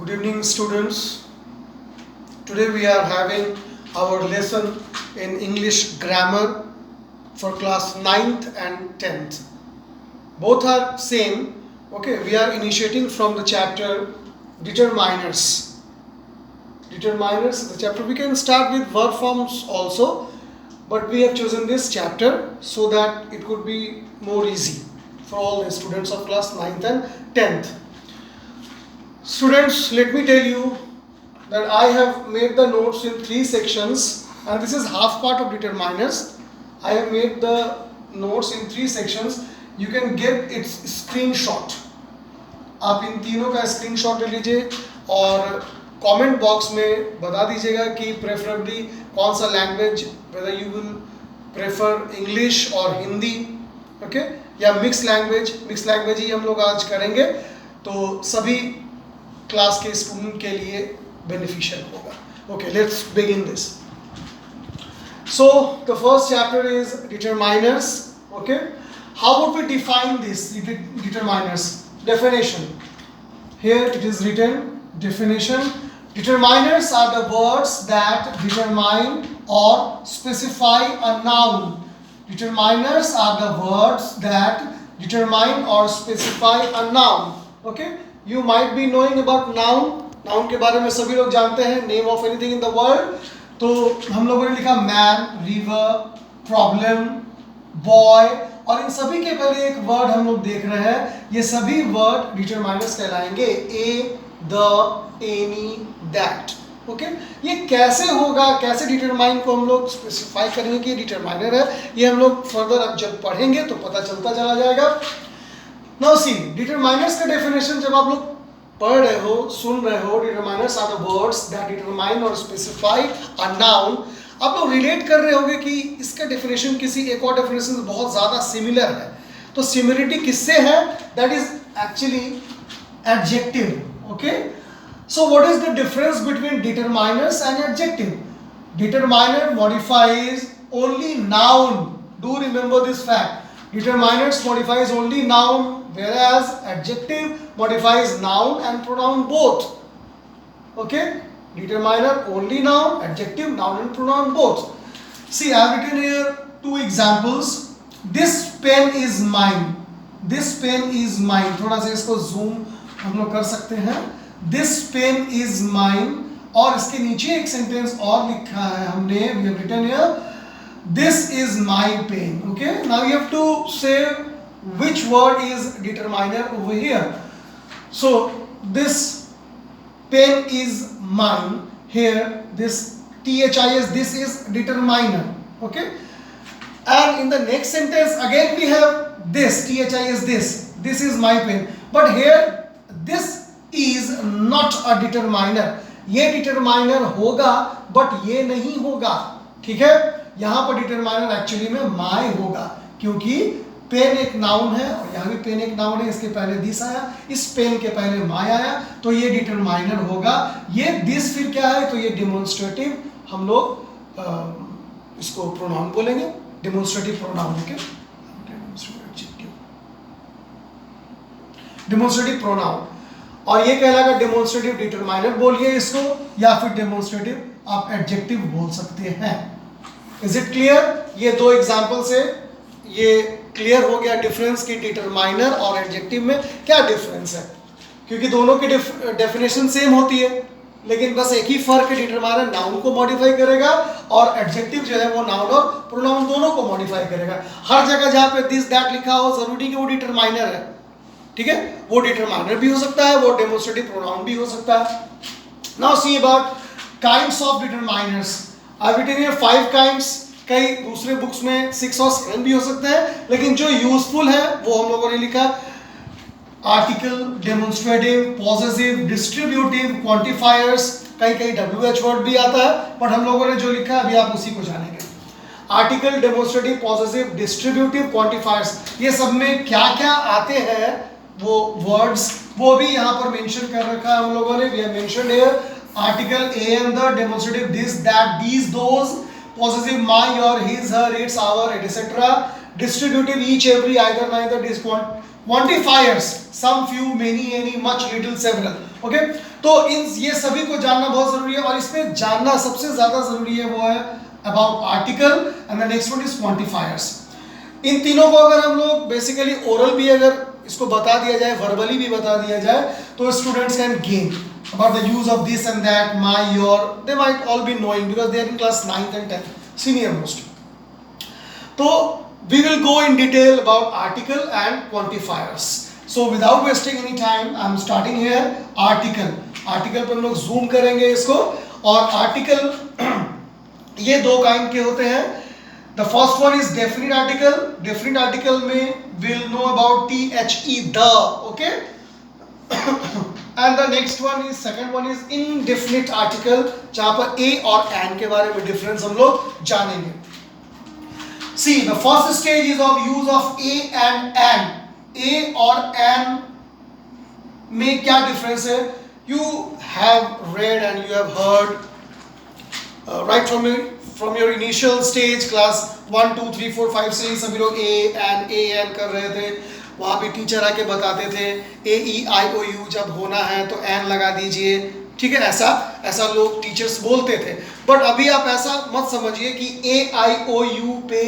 Good evening, students. Today we are having our lesson in English grammar for class 9th and 10th. Both are same. Okay, we are initiating from the chapter determiners. Determiners, the chapter we can start with verb forms also, but we have chosen this chapter so that it could be more easy for all the students of class 9th and 10th. Students, let me tell you that I have made the notes in 3 sections, and this is half part of determiners. I have made the notes in 3 sections. You can get its screenshot. आप इन तीनों का screenshot ले लीजिए और comment box में बता दीजिएगा कि प्रेफरेबली कौन सा language, whether you will prefer English और हिंदी, ओके, या मिक्स लैंग्वेज ही हम लोग आज करेंगे, तो सभी क्लास के स्टूडेंट के लिए बेनिफिशियल होगा. Okay, let's begin this. So the first chapter is determiners. Okay, how would we define this determiners? Definition. Here it is written, definition. Determiners are the words that determine or specify a noun. Determiners are the words that determine or specify a noun. Okay? You might be knowing about noun. Noun के बारे में सभी लोग जानते हैं. Name of anything in the world. तो हम लोगों ने लिखा man, river, problem, boy, और इन सभी के पहले एक वर्ड हम लोग देख रहे हैं. ये सभी वर्ड डिटरमाइनर्स कहलाएंगे. A, the, any, that. Okay, ये कैसे होगा, कैसे डिटरमाइन को हम लोग स्पेसिफाई करेंगे कि डिटरमाइनर है, ये हम लोग फर्दर अब जब पढ़ेंगे तो पता चलता चला जाएगा. नाउ सी, डिटरमाइनर्स का डेफिनेशन जब आप लोग पढ़ रहे हो, सुन रहे हो, determiners are the words that determine और स्पेसिफाई अ नाउन. आप लोग रिलेट कर रहे होंगे कि इसका डेफिनेशन किसी एक और डेफिनेशन से बहुत ज़्यादा सिमिलर है. तो सिमिलरिटी किससे है? That is actually adjective. Okay, so what is the difference between determiners and adjective? Determiner modifies only noun. Do remember this fact. Determiners modifies only noun, whereas adjective modifies noun and pronoun both. Okay, determiner only noun, adjective noun and pronoun both. See, I have written here 2 examples. This pen is mine. This pen is mine. थोड़ा सा इसको zoom हम लोग कर सकते हैं. This pen is mine. और इसके नीचे एक सेंटेंस और लिखा है हमने. We have written here, this is my pen. Okay, now you have to say which word is determiner over here. So this pen is mine. Here this this, this is determiner. Okay, and in the next sentence again we have this this, this is my pen. But here this is not a determiner. ये determiner होगा but ये नहीं होगा. ठीक है, यहाँ पर determiner actually में my होगा, क्योंकि पेन एक नाउन है और यहाँ भी पेन एक नाउन है. इसके पहले दिस आया, इस पेन के पहले माय आया, तो ये डिटरमाइनर होगा. ये दिस फिर क्या है? तो ये डेमोन्स्ट्रेटिव, हम लोग इसको प्रोनाउन बोलेंगे, demonstrative pronoun. Okay, demonstrative pronoun. और ये कहलाएगा डेमोन्स्ट्रेटिव डिटरमाइनर बोलिए इसको, या फिर डेमोन्स्ट्रेटिव आप एडजेक्टिव बोल सकते हैं. Is it clear? ये 2 एग्जाम्पल से ये क्लियर हो गया डिफरेंस की डिटरमाइनर और एडजेक्टिव में क्या डिफरेंस है. क्योंकि दोनों की डेफिनेशन सेम होती है, लेकिन बस एक ही फर्क है, डिटरमाइनर नाउन को मॉडिफाई करेगा और एडजेक्टिव जो है वो नाउन और प्रोनाउन दोनों को मॉडिफाई करेगा. हर जगह जहाँ पे दिस दैट लिखा हो जरूरी कि वो डिटरमाइनर है. ठीक है, वो डिटरमाइनर भी हो सकता है, वो डेमोन्स्ट्रेटिव प्रोनाउन भी हो सकता है. Now see about kinds of determiners. I have written here 5 kinds. कई दूसरे बुक्स में 6 और 7 भी हो सकते हैं, लेकिन जो यूजफुल है वो हम लोगों ने लिखा. Article, demonstrative, possessive, distributive, quantifiers, कई WH वर्ड भी आता है, पर हम लोगों ने जो लिखा अभी आप उसी को जानेंगे. Article, demonstrative, possessive, distributive, quantifiers, ये सब में क्या क्या आते हैं वो वर्ड्स, वो भी यहाँ पर मेंशन कर रखा है हम लोगों ने. We have mentioned here article a and the, demonstrative this that these those, possessive my, your, his, her, its, our, etc. Distributive each, every, either, neither, quantifiers, some, few, many, any, much, little, several, okay. तो इन ये सभी को जानना बहुत जरूरी है, और इसमें जानना सबसे ज्यादा जरूरी है वो है about article, and the next one is quantifiers. इन तीनों को अगर हम लोग बेसिकली ओरल भी अगर इसको बता दिया जाए, वर्बली भी बता दिया जाए, तो students can gain about the use of this and that, my, your, they might all be knowing because they are in class 9th and 10th, senior most. So we will go in detail about article and quantifiers. So without wasting any time, I am starting here article. Article पे हम लोग zoom करेंगे इसको, और article ये दो kind के होते हैं. The first one is definite article. Definite article में we'll know about the, the, okay. And the next one is, second one is indefinite article, जहाँ पर a और an के बारे में difference हम लोग जानेंगे. See, the first stage is of use of a and an. A और an में क्या difference है? You have read and you have heard right from your initial stage, class 1, 2, 3, 4, 5 से ही सभी लोग a and कर रहे थे. वहाँ भी टीचर आके बताते थे AEIOU जब होना है तो एन लगा दीजिए, ठीक है, ऐसा लोग टीचर्स बोलते थे. बट अभी आप ऐसा मत समझिए कि AIOU पे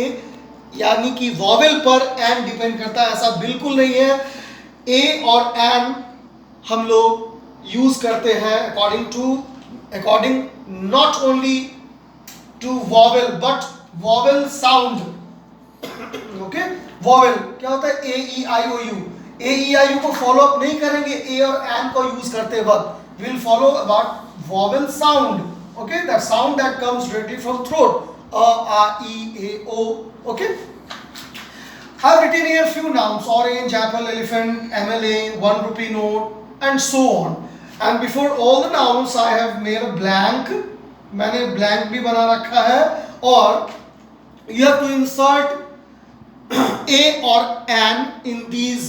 यानी कि वॉवेल पर एन डिपेंड करता है, ऐसा बिल्कुल नहीं है. ए और एन हम लोग यूज करते हैं according not only to vowel but vowel sound, okay. Vowel क्या होता है? AEIOU को फॉलो अप नहीं करेंगे ए और एन को यूज करते वक्त. Will follow about vowel sound, okay, that sound that comes directly from throat, आ, ई, ए, ओ, okay. I have written here few nouns: orange, apple, elephant, MLA, 1 rupee note, and so on. And before all the nouns I have made a blank. मैंने blank भी बना रखा है, और you have to insert a or an in these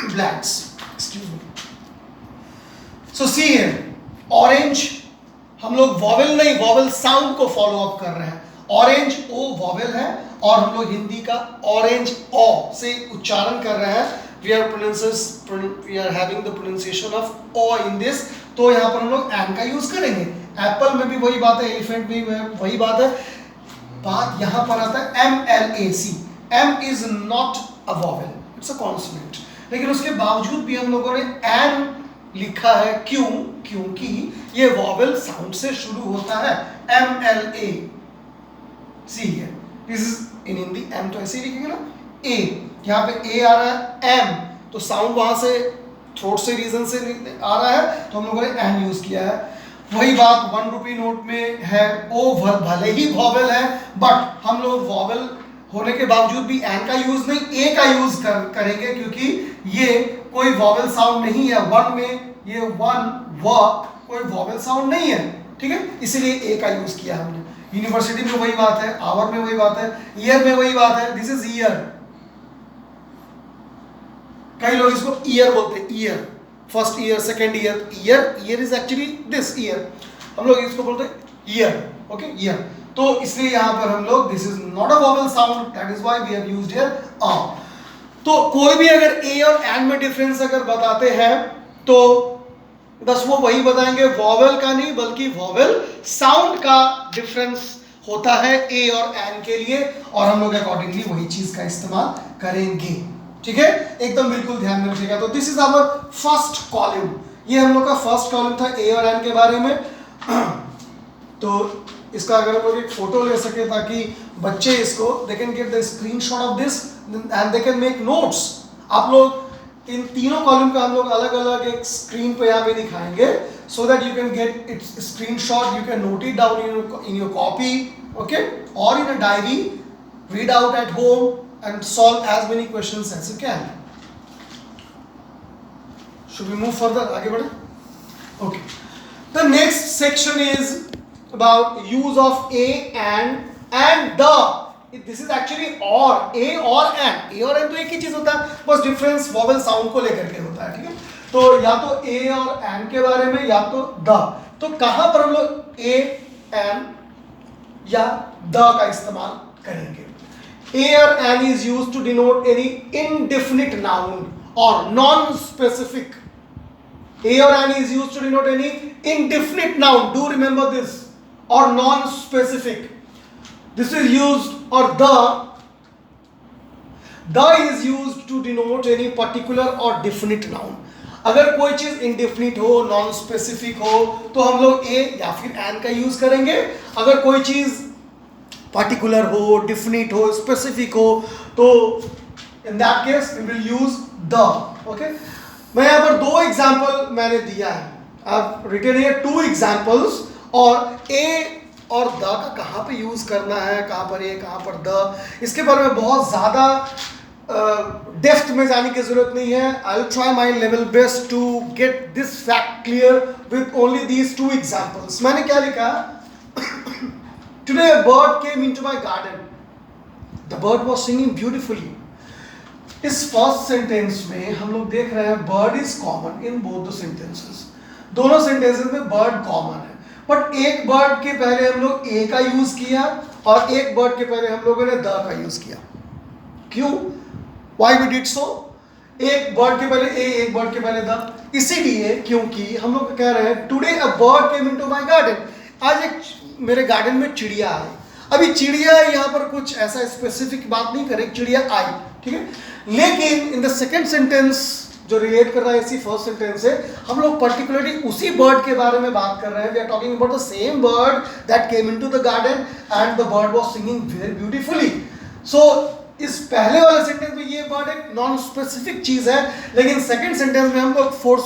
blanks. Excuse me. So see here, orange हम लोग vowel नहीं, vowel sound को फॉलो अप कर रहे हैं. ऑरेंज ओ वॉवेल है, और हम लोग हिंदी का ऑरेंज ओ से उच्चारण कर रहे हैं. we are having the pronunciation of o in this, तो यहाँ पर हम लोग एन का यूज करेंगे. एप्पल में भी वही बात है, एलिफेंट में वही बात है. बात यहाँ पर आता है MLAC. M is not a vowel, it's a consonant. लेकिन उसके बावजूद भी हम लोगों ने एन लिखा है. क्यों? क्योंकि ये वॉवेल साउंड से शुरू होता है. MLA. सी है, this is in Hindi M तो ऐसे ही लिखेंगे ना. ए, यहाँ पे ए आ रहा है, एम तो साउंड वहां से थ्रोट से रीजन से आ रहा है, तो हम लोगों ने एन यूज किया है. वही बात 1 रुपी नोट में है. ओ भले ही वॉवेल है, बट हम लोग वॉवेल होने के बावजूद भी एन का यूज नहीं, ए का यूज करेंगे, क्योंकि ये कोई वॉवेल साउंड नहीं है. वन में ये वन व कोई वॉवेल साउंड नहीं है, ठीक है, इसीलिए ए का यूज किया हमने. यूनिवर्सिटी में वही बात है, आवर में वही बात है, ईयर में वही बात है. This is year. कई लोग इसको ईयर बोलते हैं, year, first year, second year. Year is actually this year, हम लोग इसको बोलते हैं ईयर, ओके, ईयर. तो इसलिए यहाँ पर हम लोग this is not a vowel sound, that is why we have used here a. तो कोई भी अगर ए और एन में डिफरेंस अगर बताते हैं तो बस वो वही बताएंगे, वॉवेल का नहीं बल्कि वॉवेल साउंड का डिफरेंस होता है ए और एन के लिए, और हम लोग अकॉर्डिंगली वही चीज का इस्तेमाल करेंगे, ठीक है. एकदम बिल्कुल ध्यान में रखिएगा. तो this is our first column. ये हम लोग का फर्स्ट कॉलम था ए और एन के बारे में. तो इसका अगर हम लोग एक फोटो ले सके ताकि बच्चे इसको they can get the screenshot of this and they can make notes. आप लोग इन तीनों कॉलम का हम लोग अलग अलग एक स्क्रीन पे यहाँ पे दिखाएंगे, so that you can get its screenshot. You can note it down in your copy, okay, और in a diary, read out at home and solve as many questions as you can. Should we move further? आगे बढ़े. Okay, the next section is about use of a and the. This is actually or, a or an. a और n तो एक ही चीज होता है, बस difference vowel sound को लेकर के होता है, ठीक है. तो या तो a और n के बारे में, या तो the. तो कहां पर हम लोग a, n या the का इस्तेमाल करेंगे? A or an is used to denote any indefinite noun or non-specific. A or an is used to denote any indefinite noun. Do remember this. Or non-specific. This is used, or the is used to denote any particular or definite noun. अगर कोई चीज indefinite हो, non specific हो, तो हम लोग ए या फिर एन का यूज करेंगे. अगर कोई चीज पर्टिकुलर हो, डिफिनिट हो, स्पेसिफिक हो, तो in that case we will use the. Okay, मैं यहाँ पर 2 एग्जाम्पल मैंने दिया है. I've written here 2 एग्जाम्पल्स, और ए और द का कहाँ पे यूज करना है, कहाँ पर ए, कहाँ पर द, इसके बारे में बहुत ज्यादा डेप्थ में जाने की जरूरत नहीं है. I will try my level best to get this fact clear with only these 2 examples. मैंने क्या लिखा? Today a bird came into my garden. The bird was singing beautifully. इस फर्स्ट सेंटेंस में हम लोग देख रहे हैं bird is common in both the sentences. दोनों सेंटेंसेस में बर्ड कॉमन है, बट एक बर्ड के पहले हम लोग ए का यूज किया और एक बर्ड के पहले हम लोगों ने द का यूज किया. क्यों? Why we did so? एक बर्ड के पहले ए, एक बर्ड के पहले द, इसीलिए क्योंकि हम लोग कह रहे हैं today a bird came into my garden. आज एक मेरे गार्डन में चिड़िया आई. अभी चिड़िया यहाँ पर कुछ ऐसा स्पेसिफिक बात नहीं करे, चिड़िया आई, ठीक है. लेकिन इन द सेकेंड सेंटेंस जो रिलेट कर रहा है इसी फर्स्ट सेंटेंस से, हम लोग पर्टिकुलरली उसी बर्ड के बारे में बात कर रहे हैं. We are talking about the same bird that came into the garden and the bird was singing very beautifully. So इस पहले वाले सेंटेंस में ये बर्ड एक नॉन स्पेसिफिक चीज है, लेकिन सेकेंड सेंटेंस में हम लोग फोर्स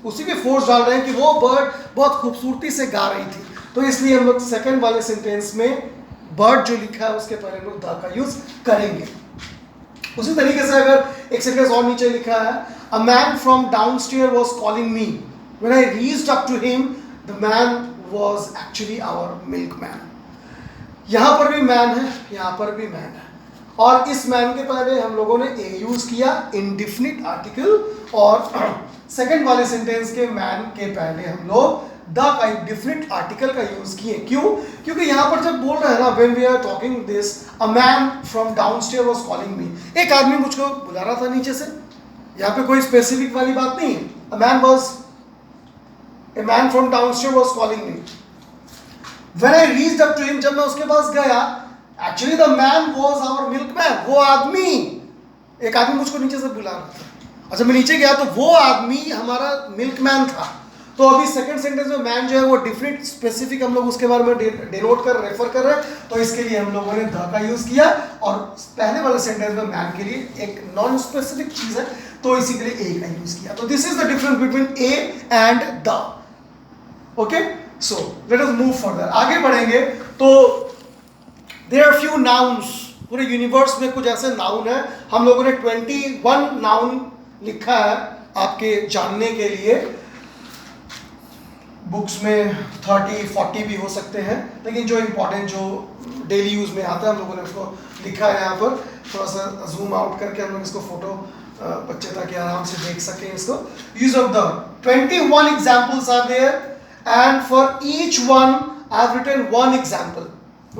उसी पे फोर्स डाल रहे हैं कि वो बर्ड बहुत खूबसूरती से गा रही थी. तो इसलिए हम लोग सेकेंड वाले सेंटेंस में बर्ड जो लिखा है उसके पहले हम लोग द का यूज करेंगे. उसी तरीके से अगर एक सेंटेंस और नीचे लिखा है, a man from downstair was calling me, when I reached up to him the man was actually our milkman. यहाँ पर भी मैन है, यहाँ पर भी मैन है, और इस मैन के पहले हम लोगों ने ए यूज किया, इंडिफिनिट आर्टिकल, और सेकेंड वाले सेंटेंस के मैन के पहले हम लोग द का डिफरेंट आर्टिकल का यूज किए. क्यों? क्योंकि यहां पर जब बोल रहे हैं ना, when we are talking this, a man from downstair was calling me, एक आदमी मुझको बुला रहा था नीचे से. यहाँ पे कोई स्पेसिफिक वाली बात नहीं है. A man from downstair was calling me. When I reached up to him, जब मैं उसके पास गया, actually the man was our milkman. वो आदमी, एक आदमी मुझको नीचे से बुला रहा था. अच्छा, मैं नीचे गया तो वो आदमी हमारा मिल्कमैन था. तो अभी सेकंड सेंटेंस में मैन जो है वो डिफरेंट स्पेसिफिक हम लोग उसके बारे में डिनोट कर रेफर कर रहे हैं, तो इसके लिए हम लोगों ने द का यूज किया. और पहले वाले सेंटेंस में मैन के लिए एक नॉन स्पेसिफिक चीज है, तो इसी के लिए ए का यूज किया. तो this is the difference between A and the. Okay, so let us move further. आगे बढ़ेंगे तो देयर आर फ्यू नाउन्स. पूरे यूनिवर्स में कुछ ऐसे नाउन है. हम लोगों ने 21 नाउन लिखा है आपके जानने के लिए. बुक्स में 30-40 भी हो सकते हैं, लेकिन जो इम्पोर्टेंट जो डेली यूज में आता है हम लोगों ने उसको लिखा है. यहाँ पर थोड़ा सा जूम आउट करके हम लोग इसको फोटो बच्चे ताकि आराम से देख सकें इसको. Use of the 21 examples are there and for each one I have written 1 example.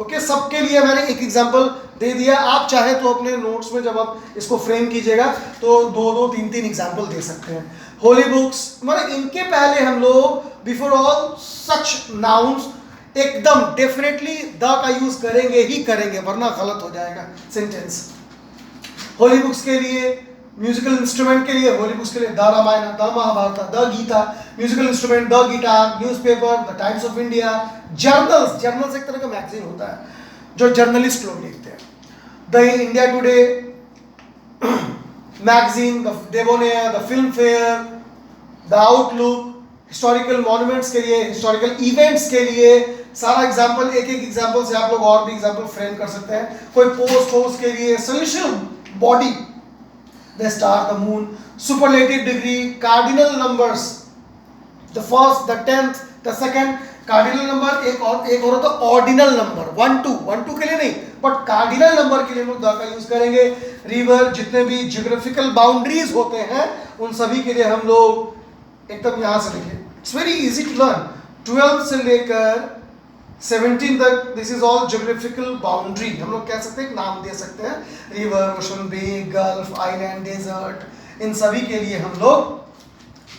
Okay, सबके लिए मैंने एक एग्जाम्पल दे दिया. आप चाहे तो अपने नोट्स में जब आप इसको फ्रेम कीजिएगा तो 2-2, 3-3 एग्जाम्पल दे सकते हैं. होली बुक्स, मतलब इनके पहले हम लोग बिफोर ऑल सच नाउन्स एकदम डेफिनेटली द का यूज करेंगे ही करेंगे, वरना गलत हो जाएगा सेंटेंस. होली बुक्स के लिए, म्यूजिकल इंस्ट्रूमेंट के लिए, होली बुक्स के लिए the Ramayana, the Mahabharata, the Gita. Musical instrument the guitar, newspaper the Times of India. Journals एक तरह का मैगजीन होता है जो जर्नलिस्ट लोग लिखते हैं. The India today magazine, the debonair, the film fair, the outlook. Historical monuments के लिए, हिस्टोरिकल इवेंट्स के लिए सारा एग्जाम्पल, एक एग्जाम्पल से आप लोग और भी एग्जाम्पल फ्रेम कर सकते हैं. कोई पोस्ट हो उसके लिए, celestial body, the star, the moon. Superlative degree, cardinal numbers, the first, the 10th, the second. Cardinal number एक और होता है ऑर्डिनल नंबर, 1-2 के लिए नहीं, बट कार्डिनल नंबर के लिए हम लोग द का यूज करेंगे. रिवर, जितने भी जियोग्राफिकल बाउंड्रीज होते हैं उन सभी के लिए हम लोग एकदम यहाँ से लिखे. It's very easy to learn. 12 से लेकर 17 तक this is all geographical boundary, हम लोग कह सकते हैं, एक नाम दे सकते हैं, रिवर, ओशन, बे, गल्फ, आइलैंड, डेजर्ट, इन सभी के लिए हम लोग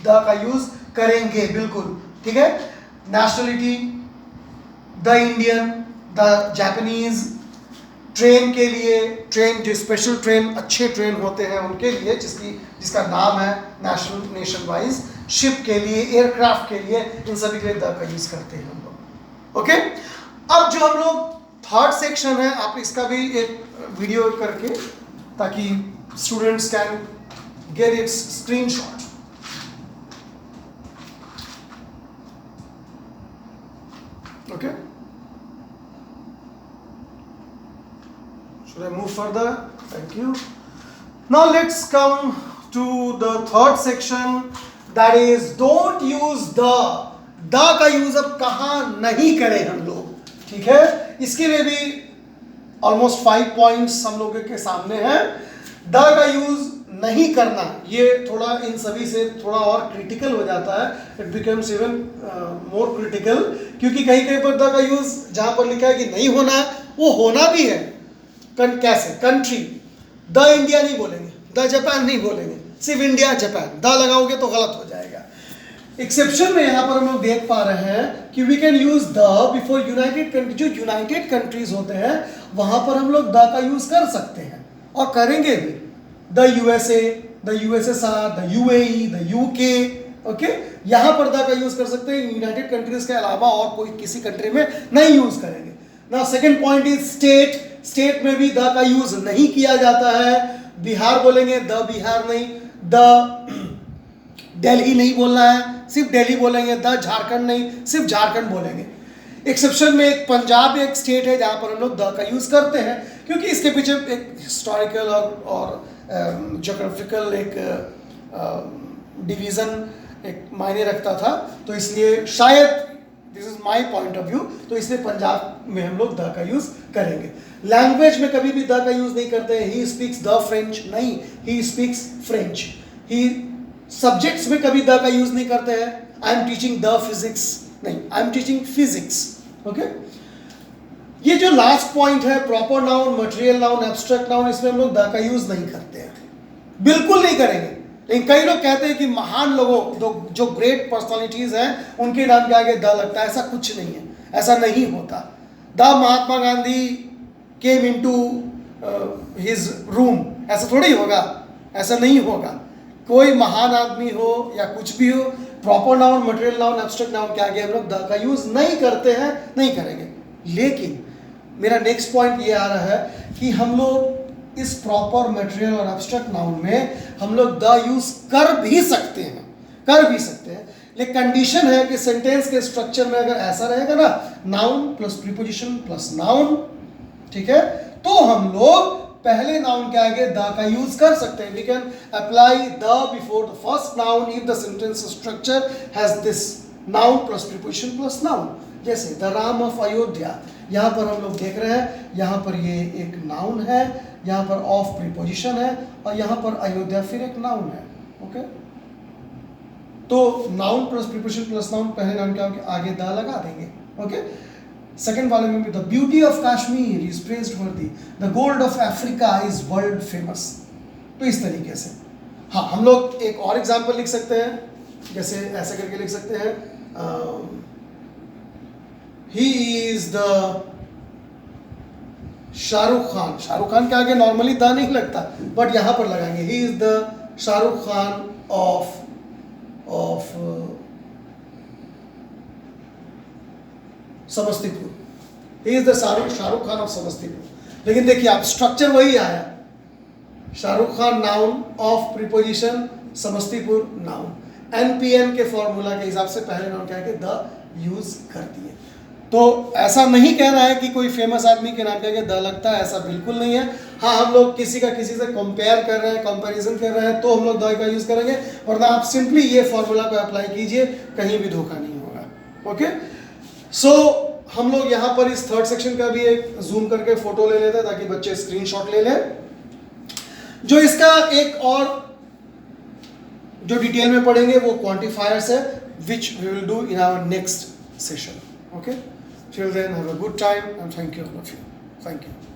द का यूज करेंगे, बिल्कुल, ठीक है। Nationality, the Indian, the Japanese, train के लिए, ट्रेन जो स्पेशल ट्रेन, अच्छे ट्रेन होते हैं उनके लिए, जिसका नाम है नेशन वाइज, शिप के लिए, एयरक्राफ्ट के लिए, इन सभी के लिए द का यूज करते हैं हम लोग, ओके। अब जो हम लोग थर्ड सेक्शन है, आप इसका भी एक वीडियो करके, ताकि students can get its screenshot. Okay. Should I move further? Thank you. Now let's come to the third section, that is don't use the का यूज अब कहाँ नहीं करें हम लोग, ठीक है। इसके लिए भी ऑलमोस्ट 5 पॉइंट्स हम लोगों के सामने हैं। द का यूज नहीं करना, ये थोड़ा इन सभी से थोड़ा और क्रिटिकल हो जाता है, it becomes even more critical, क्योंकि कहीं कहीं पर द का यूज जहां पर लिखा है कि नहीं होना है, वो होना भी है। कैसे? कंट्री, द इंडिया नहीं बोलेंगे, द जापान नहीं बोलेंगे, सिर्फ इंडिया जापान, द लगाओगे तो गलत हो जाएगा। एक्सेप्शन में यहाँ पर हम लोग देख पा रहे हैं कि we can use the before united country, जो यूनाइटेड कंट्रीज होते हैं वहां पर हम लोग द का यूज कर सकते हैं और करेंगे भी। The USA, the USSR, the UAE, the UK, okay, यहां पर द का यूज कर सकते हैं, यूनाइटेड कंट्रीज के अलावा और कोई किसी कंट्री में नहीं यूज करेंगे। Now second point is state, state में भी द का यूज नहीं किया जाता है। बिहार बोलेंगे, द बिहार नहीं, द दिल्ली नहीं बोलना है, सिर्फ दिल्ली बोलेंगे, द झारखंड नहीं, सिर्फ झारखंड बोलेंगे। एक्सेप्शन में एक पंजाब एक स्टेट है जहां पर हम लोग द का यूज करते हैं, क्योंकि इसके पीछे एक हिस्टोरिकल और ज्योग्राफिकल एक डिवीजन एक मायने रखता था, तो इसलिए शायद this is my point of view, तो इसलिए पंजाब में हम लोग द का यूज करेंगे। लैंग्वेज में कभी भी द का यूज नहीं करते हैं, ही स्पीक्स द फ्रेंच नहीं, ही स्पीक्स फ्रेंच। ही सब्जेक्ट्स में कभी द का यूज नहीं करते हैं, I am teaching the physics नहीं, I am teaching physics, okay. ये जो लास्ट पॉइंट है, proper noun, material noun, abstract noun, इसमें हम लोग द का यूज नहीं करते हैं, बिल्कुल नहीं करेंगे। लेकिन कई लोग कहते हैं कि महान लोगों, जो ग्रेट पर्सनालिटीज हैं, उनके नाम के आगे द लगता है, ऐसा कुछ नहीं है, ऐसा नहीं होता। The Mahatma Gandhi came into his room, ऐसा थोड़ी होगा, ऐसा नहीं होगा। कोई महान आदमी हो या कुछ भी हो, proper noun, material noun, abstract noun के आगे हम लोग द का यूज नहीं करते हैं, नहीं करेंगे। लेकिन मेरा नेक्स्ट पॉइंट ये आ रहा है कि हम लोग इस प्रॉपर, मटेरियल और एब्स्ट्रैक्ट नाउन में हम लोग द यूज कर भी सकते हैं, लेकिन कंडीशन है कि सेंटेंस के स्ट्रक्चर में अगर ऐसा रहेगा ना, noun plus preposition plus noun, ठीक है, तो हम लोग पहले नाउन के आगे द का यूज कर सकते हैं। We can apply the before the first noun if the sentence structure has this noun plus preposition plus noun. जैसे द राम ऑफ अयोध्या, यहाँ पर हम लोग देख रहे हैं, यहाँ पर ये एक नाउन है, यहाँ पर ऑफ प्रीपोजिशन है, और यहाँ पर अयोध्या फिर एक नाउन है, ओके। तो noun plus preposition plus noun, पहले नाउन के आगे द लगा देंगे, ओके। सेकेंड वाले में भी the beauty of Kashmir is praised worthy, the gold of Africa is world famous. तो इस तरीके से हाँ, हम लोग एक और एग्जाम्पल लिख सकते हैं, जैसे ऐसे करके लिख सकते हैं, he is the Shahrukh Khan. Shahrukh Khan के आगे नॉर्मली द नहीं लगता, बट यहां पर लगाएंगे, he is the Shahrukh Khan of Samastipur, he is the Shahrukh Khan of Samastipur. लेकिन देखिए आप, स्ट्रक्चर वही आया, Shahrukh Khan noun, of preposition, Samastipur noun. NPN के फॉर्मूला के हिसाब से पहले नाउन क्या है कि द यूज कर दिए। तो ऐसा नहीं कहना है कि कोई फेमस आदमी के नाम के आगे द लगता है, ऐसा बिल्कुल नहीं है। हाँ, हम लोग किसी का किसी से कंपेयर कर रहे हैं, कंपैरिजन कर रहे हैं, तो हम लोग द का यूज करेंगे, वरना आप सिंपली ये फॉर्मूला को अप्लाई कीजिए, कहीं भी धोखा नहीं होगा, ओके। सो हम लोग यहाँ पर इस थर्ड सेक्शन का भी एक जूम करके फोटो ले लेते हैं ताकि बच्चे स्क्रीनशॉट ले लें। जो इसका एक और जो डिटेल में पढ़ेंगे वो क्वांटिफायर्स है, which we will do in our next session, okay. Till then, have a good time and thank you all of you. Thank you.